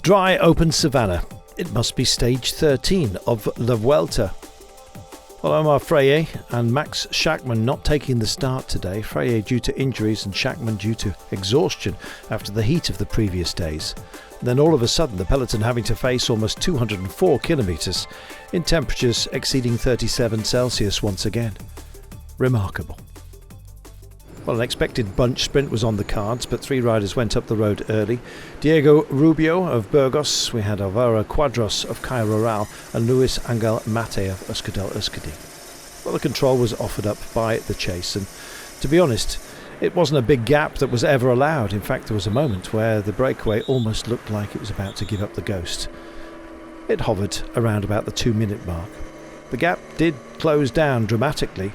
Dry open savannah. It must be stage 13 of La Vuelta. Well, Omar Freire and Max Schachmann not taking the start today. Freire due to injuries and Schachmann due to exhaustion after the heat of the previous days. Then all of a sudden the peloton having to face almost 204 kilometres in temperatures exceeding 37 Celsius once again. Remarkable. Well, an expected bunch sprint was on the cards, but three riders went up the road early. Diego Rubio of Burgos, we had Alvaro Quadros of Caio Rural, and Luis Angel Mate of Euskaltel Euskadi. Well, the control was offered up by the chase, and to be honest, it wasn't a big gap that was ever allowed. In fact, there was a moment where the breakaway almost looked like it was about to give up the ghost. It hovered around about the 2-minute mark. The gap did close down dramatically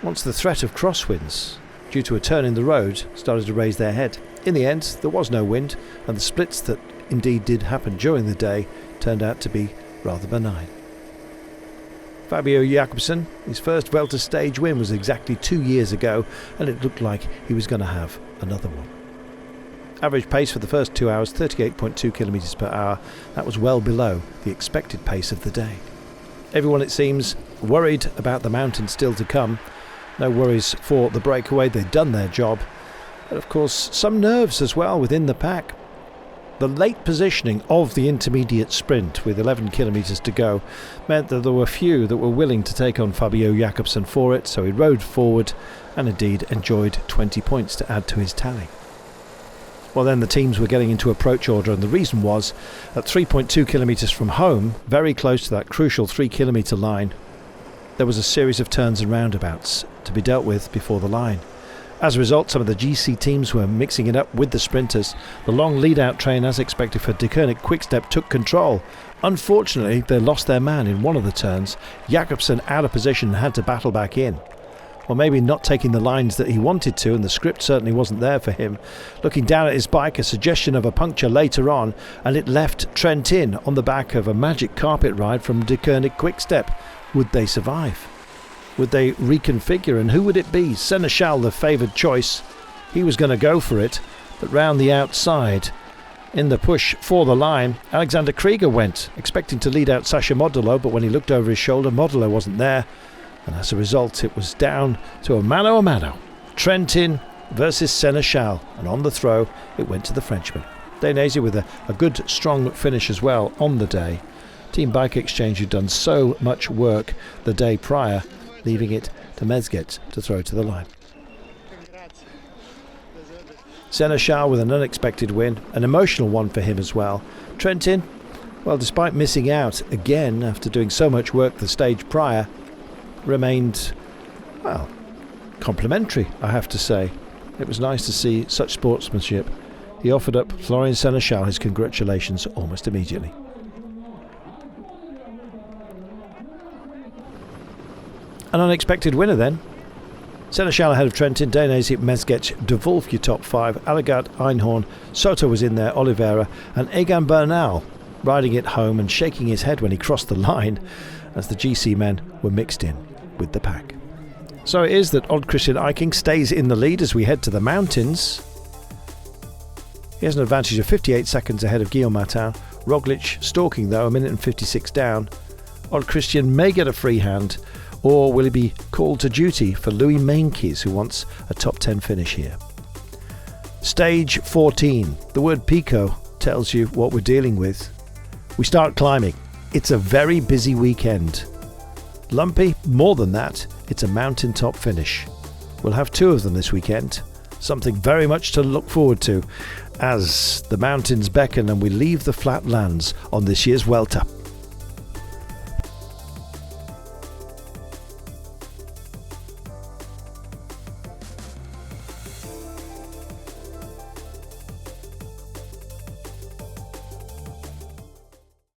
once the threat of crosswinds due to a turn in the road started to raise their head. In the end, there was no wind, and the splits that indeed did happen during the day turned out to be rather benign. Fabio Jakobsen, his first Vuelta stage win was exactly 2 years ago, and it looked like he was going to have another one. Average pace for the first 2 hours, 38.2 km per hour. That was well below the expected pace of the day. Everyone, it seems, worried about the mountain still to come. No worries for the breakaway, they'd done their job. But of course, some nerves as well within the pack. The late positioning of the intermediate sprint with 11 kilometres to go meant that there were few that were willing to take on Fabio Jakobsen for it, so he rode forward and indeed enjoyed 20 points to add to his tally. Well, then the teams were getting into approach order, and the reason was at 3.2 kilometres from home, very close to that crucial 3 kilometre line, there was a series of turns and roundabouts to be dealt with before the line. As a result, some of the GC teams were mixing it up with the sprinters. The long lead-out train, as expected for Deceuninck Quickstep, took control. Unfortunately, they lost their man in one of the turns. Jakobsen out of position and had to battle back in. Or maybe not taking the lines that he wanted to, and the script certainly wasn't there for him. Looking down at his bike, a suggestion of a puncture later on, and it left Trent in on the back of a magic carpet ride from Deceuninck Quickstep. Would they survive? Would they reconfigure, and who would it be? Seneschal, the favoured choice. He was going to go for it, but round the outside, in the push for the line, Alexander Krieger went, expecting to lead out Sasha Modolo, but when he looked over his shoulder, Modolo wasn't there, and as a result it was down to a mano a mano. Trentin versus Seneschal, and on the throw it went to the Frenchman. Dainese with a good strong finish as well on the day. Team Bike Exchange had done so much work the day prior, leaving it to Mezget to throw to the line. Seneschal with an unexpected win, an emotional one for him as well. Trentin, well, despite missing out again after doing so much work the stage prior, remained, well, complimentary, I have to say. It was nice to see such sportsmanship. He offered up Florian Seneschal his congratulations almost immediately. An unexpected winner then. Seneschal ahead of Trentin, Dainese, Mezget, De Wolf, your top five. Allegard, Einhorn, Soto was in there, Oliveira, and Egan Bernal riding it home and shaking his head when he crossed the line as the GC men were mixed in with the pack. So it is that Odd Christian Eiking stays in the lead as we head to the mountains. He has an advantage of 58 seconds ahead of Guillaume Martin. Roglic stalking though, 1 minute and 56 down. Odd Christian may get a free hand, or will he be called to duty for Louis Meintjes, who wants a top 10 finish here? Stage 14. The word Pico tells you what we're dealing with. We start climbing. It's a very busy weekend. Lumpy, more than that, it's a mountaintop finish. We'll have 2 of them this weekend. Something very much to look forward to as the mountains beckon and we leave the flat lands on this year's Vuelta.